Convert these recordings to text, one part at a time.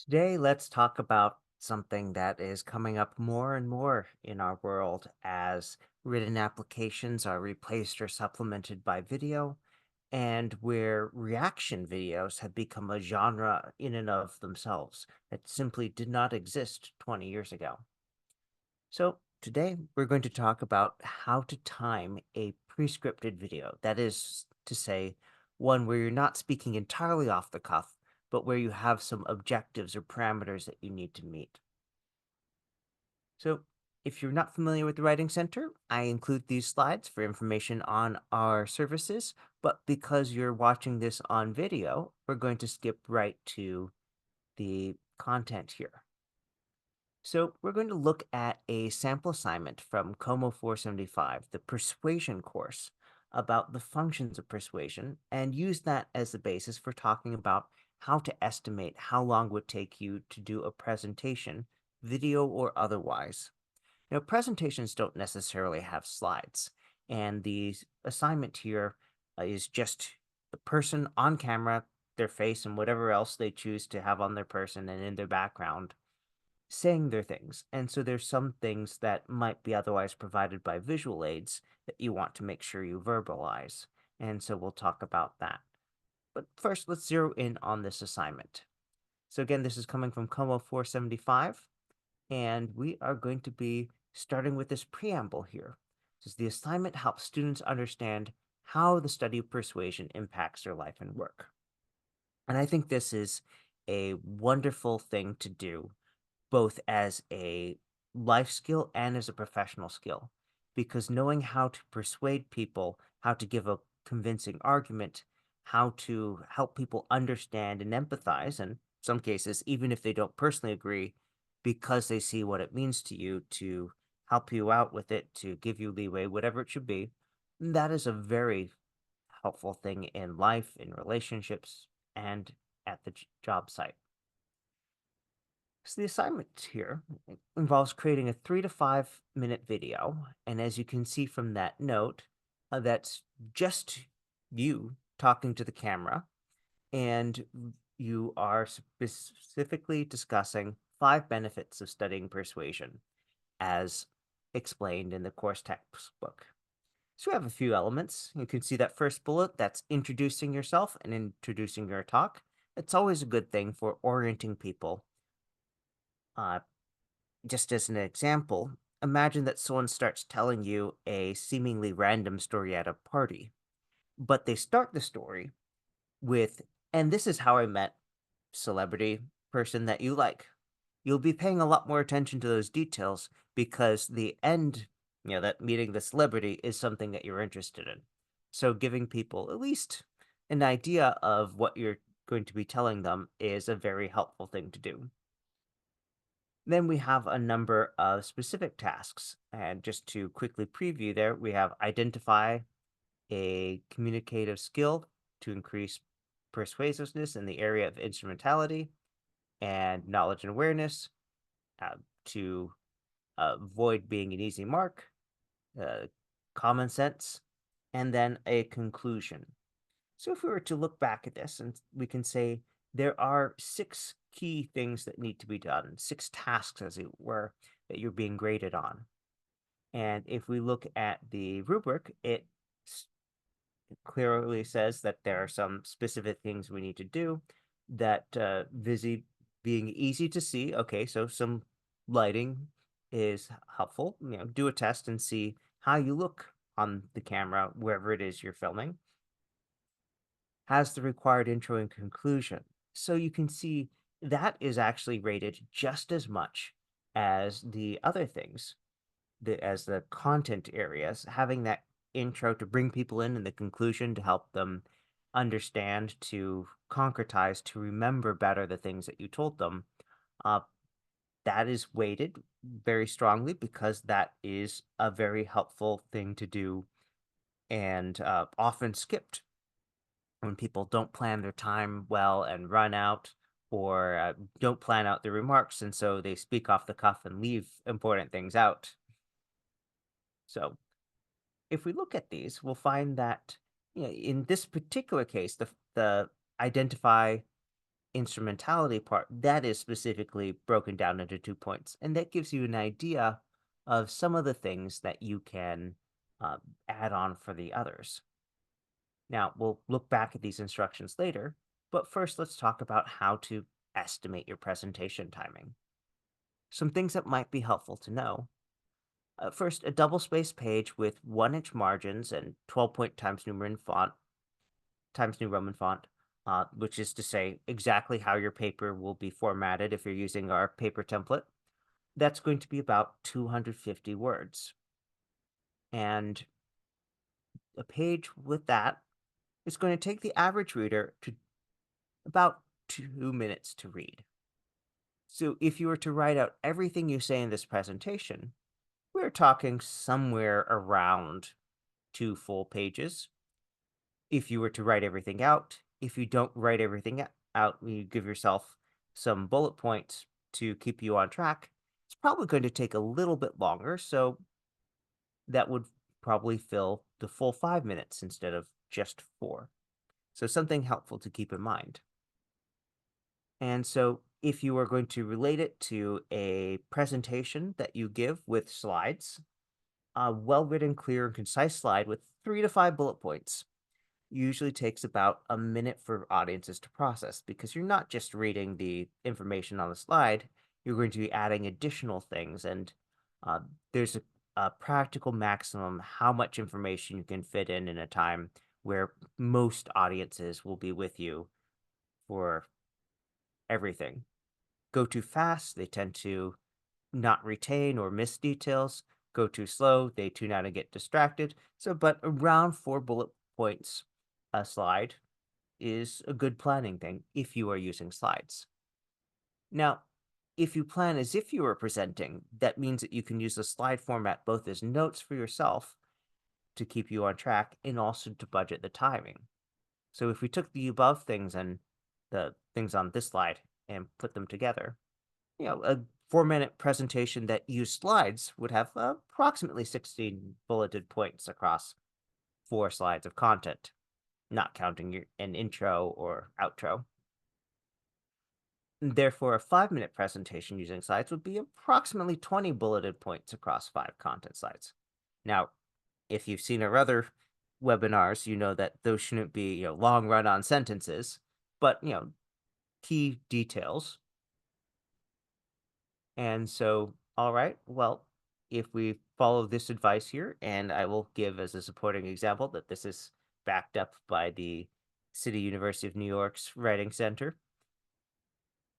Today, let's talk about something that is coming up more and more in our world as written applications are replaced or supplemented by video, and where reaction videos have become a genre in and of themselves that simply did not exist 20 years ago. So, today we're going to talk about how to time a pre-scripted video. That is to say, one where you're not speaking entirely off the cuff, but where you have some objectives or parameters that you need to meet. So, if you're not familiar with the Writing Center, I include these slides for information on our services, but because you're watching this on video, we're going to skip right to the content here. So we're going to look at a sample assignment from Como 475, the Persuasion course, about the functions of persuasion, and use that as the basis for talking about how to estimate how long it would take you to do a presentation, video or otherwise. Now, presentations don't necessarily have slides, and the assignment here is just the person on camera, their face, and whatever else they choose to have on their person and in their background saying their things. And so there's some things that might be otherwise provided by visual aids that you want to make sure you verbalize. And so we'll talk about that. But first, let's zero in on this assignment. So again, this is coming from Como 475, and we are going to be starting with this preamble here. Says the assignment helps students understand how the study of persuasion impacts their life and work. And I think this is a wonderful thing to do both as a life skill and as a professional skill, because knowing how to persuade people, how to give a convincing argument, how to help people understand and empathize, and in some cases, even if they don't personally agree, because they see what it means to you to help you out with it, to give you leeway, whatever it should be, that is a very helpful thing in life, in relationships, and at the job site. So the assignment here involves creating a 3 to 5 minute video. And as you can see from that note, that's just you talking to the camera. And you are specifically discussing 5 benefits of studying persuasion as explained in the course textbook. So we have a few elements. You can see that first bullet, that's introducing yourself and introducing your talk. It's always a good thing for orienting people. Just as an example, imagine that someone starts telling you a seemingly random story at a party, but they start the story with, and this is how I met celebrity person that you like. You'll be paying a lot more attention to those details because the end, that meeting the celebrity is something that you're interested in. So giving people at least an idea of what you're going to be telling them is a very helpful thing to do. Then we have a number of specific tasks. And just to quickly preview there, we have identify a communicative skill to increase persuasiveness in the area of instrumentality and knowledge and awareness to avoid being an easy mark, uh, common sense, and then a conclusion. So if we were to look back at this, and we can say there are 6 key things that need to be done, 6 tasks, as it were, that you're being graded on. And if we look at the rubric, it clearly says that there are some specific things we need to do that being easy to see. Okay, so some lighting is helpful. Do a test and see how you look on the camera, wherever it is you're filming, has the required intro and conclusion. So you can see that is actually rated just as much as the other things, as the content areas, having that intro to bring people in and the conclusion to help them understand, to concretize, to remember better the things that you told them. Uh, that is weighted very strongly because that is a very helpful thing to do and often skipped when people don't plan their time well and run out or don't plan out their remarks, and so they speak off the cuff and leave important things out. So if we look at these, we'll find that in this particular case, the identify instrumentality part, that is specifically broken down into 2 points, and that gives you an idea of some of the things that you can, uh, add on for the others. Now, we'll look back at these instructions later, but first let's talk about how to estimate your presentation timing. Some things that might be helpful to know. First, a double-spaced page with 1-inch margins and 12-point Times New Roman font, which is to say exactly how your paper will be formatted if you're using our paper template. That's going to be about 250 words. And a page with that is going to take the average reader to about 2 minutes to read. So if you were to write out everything you say in this presentation, we're talking somewhere around 2 full pages. If you were to write everything out, if you don't write everything out, you give yourself some bullet points to keep you on track, it's probably going to take a little bit longer, so that would probably fill the full 5 minutes instead of just 4. So something helpful to keep in mind. And so if you are going to relate it to a presentation that you give with slides, a well-written, clear, and concise slide with 3 to 5 bullet points usually takes about a minute for audiences to process, because you're not just reading the information on the slide, you're going to be adding additional things, and uh, there's a practical maximum how much information you can fit in a time where most audiences will be with you for everything. Go too fast, they tend to not retain or miss details. Go too slow, they tune out and get distracted. So, but around 4 bullet points a slide is a good planning thing if you are using slides. Now, if you plan as if you were presenting, that means that you can use the slide format both as notes for yourself to keep you on track and also to budget the timing. So if we took the above things and the things on this slide and put them together, a 4-minute presentation that used slides would have approximately 16 bulleted points across 4 slides of content, not counting an intro or outro. Therefore, a 5-minute presentation using slides would be approximately 20 bulleted points across 5 content slides. Now, if you've seen our other webinars, you know that those shouldn't be long run-on sentences, but key details. And so, all right, well, if we follow this advice here, and I will give as a supporting example that this is backed up by the City University of New York's Writing Center,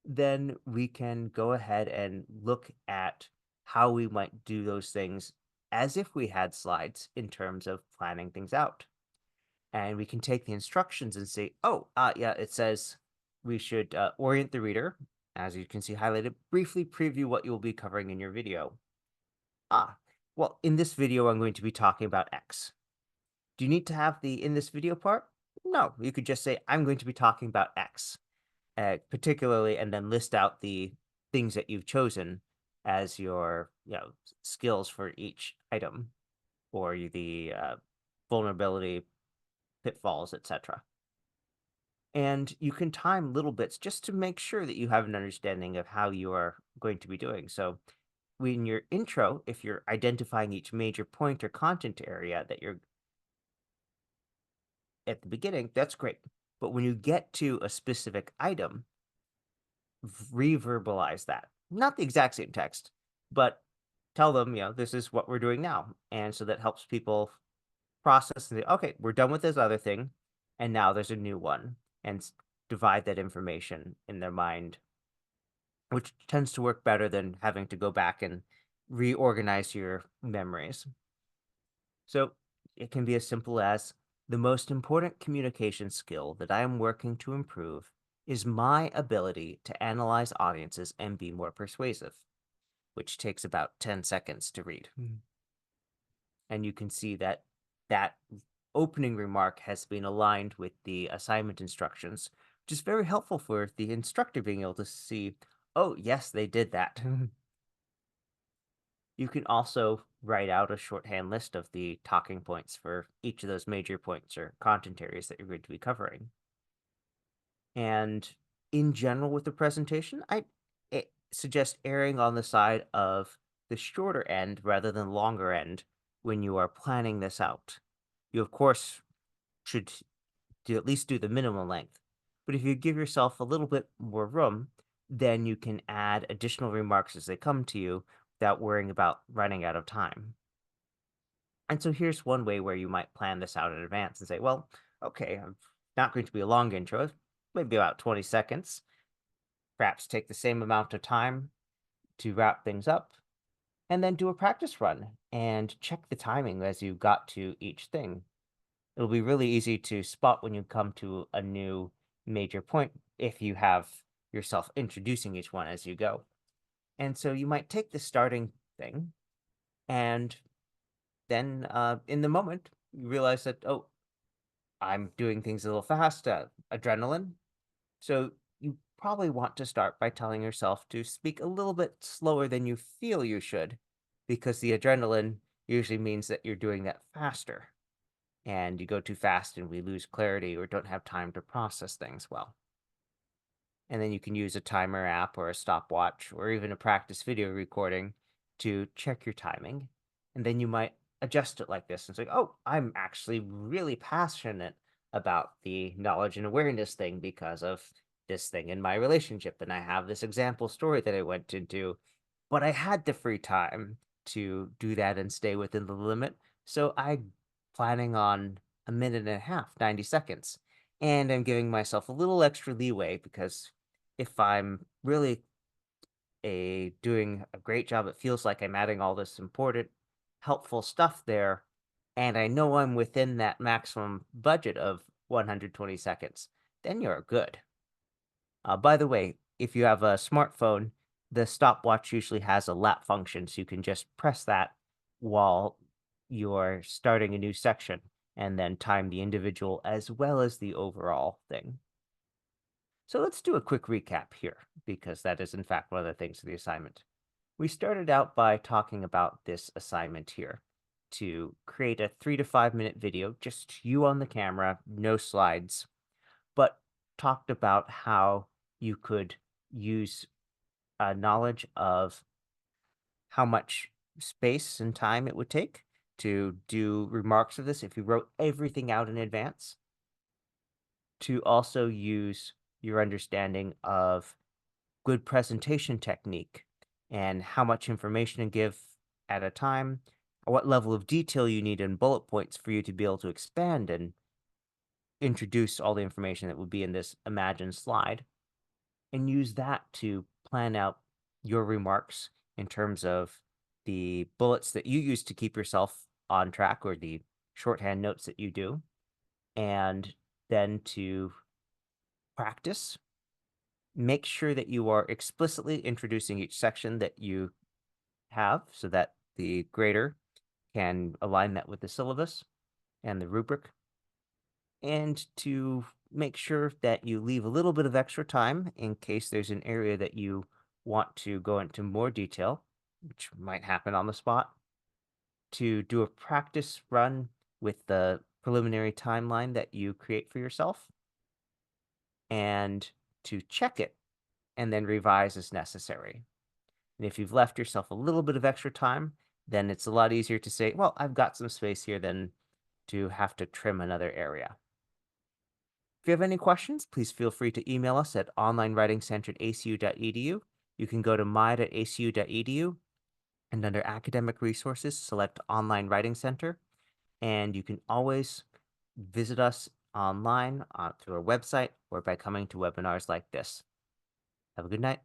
then we can go ahead and look at how we might do those things as if we had slides in terms of planning things out. And we can take the instructions and say, oh, yeah, it says we should orient the reader, as you can see highlighted, briefly preview what you'll be covering in your video. Well, in this video, I'm going to be talking about X. Do you need to have the in this video part? No, you could just say, I'm going to be talking about X, particularly, and then list out the things that you've chosen as your skills for each item, or the vulnerability, pitfalls, etc. And you can time little bits just to make sure that you have an understanding of how you are going to be doing. So in your intro, if you're identifying each major point or content area that you're at the beginning, that's great. But when you get to a specific item, reverbalize that. Not the exact same text, but tell them, this is what we're doing now. And so that helps people process and say, okay, we're done with this other thing, and now there's a new one, and divide that information in their mind, which tends to work better than having to go back and reorganize your memories. So it can be as simple as the most important communication skill that I am working to improve is my ability to analyze audiences and be more persuasive, which takes about 10 seconds to read. And you can see that that opening remark has been aligned with the assignment instructions, which is very helpful for the instructor being able to see, oh, yes, they did that. You can also write out a shorthand list of the talking points for each of those major points or content areas that you're going to be covering. And in general with the presentation, suggest erring on the side of the shorter end rather than longer end when you are planning this out. You, of course, should at least do the minimum length. But if you give yourself a little bit more room, then you can add additional remarks as they come to you without worrying about running out of time. And so here's one way where you might plan this out in advance and say, well, okay, I'm not going to be a long intro, maybe about 20 seconds. Perhaps take the same amount of time to wrap things up, and then do a practice run and check the timing as you got to each thing. It'll be really easy to spot when you come to a new major point if you have yourself introducing each one as you go. And so you might take the starting thing, and then in the moment, you realize that, oh, I'm doing things a little fast, adrenaline. So you probably want to start by telling yourself to speak a little bit slower than you feel you should, because the adrenaline usually means that you're doing that faster. And you go too fast and we lose clarity or don't have time to process things well. And then you can use a timer app or a stopwatch or even a practice video recording to check your timing. And then you might adjust it like this and say, oh, I'm actually really passionate about the knowledge and awareness thing because of this thing in my relationship. And I have this example story that I went into, but I had the free time to do that and stay within the limit. So I'm planning on a minute and a half, 90 seconds. And I'm giving myself a little extra leeway because if I'm really doing a great job, it feels like I'm adding all this important, helpful stuff there, and I know I'm within that maximum budget of 120 seconds, then you're good. By the way, if you have a smartphone, the stopwatch usually has a lap function, so you can just press that while you're starting a new section and then time the individual as well as the overall thing. So let's do a quick recap here, because that is in fact one of the things of the assignment. We started out by talking about this assignment here to create a 3 to 5 minute video, just you on the camera, no slides, but talked about how you could use knowledge of how much space and time it would take to do remarks of this if you wrote everything out in advance, to also use your understanding of good presentation technique and how much information to give at a time, or what level of detail you need in bullet points for you to be able to expand and introduce all the information that would be in this imagined slide, and use that to plan out your remarks in terms of the bullets that you use to keep yourself on track or the shorthand notes that you do, and then to practice. Make sure that you are explicitly introducing each section that you have so that the grader can align that with the syllabus and the rubric, and to make sure that you leave a little bit of extra time in case there's an area that you want to go into more detail, which might happen on the spot, to do a practice run with the preliminary timeline that you create for yourself, and to check it and then revise as necessary. And if you've left yourself a little bit of extra time, then it's a lot easier to say, well, I've got some space here than to have to trim another area. If you have any questions, please feel free to email us at onlinewritingcenter@acu.edu. You can go to my.acu.edu and under academic resources, select Online Writing Center. And you can always visit us online through our website or by coming to webinars like this. Have a good night.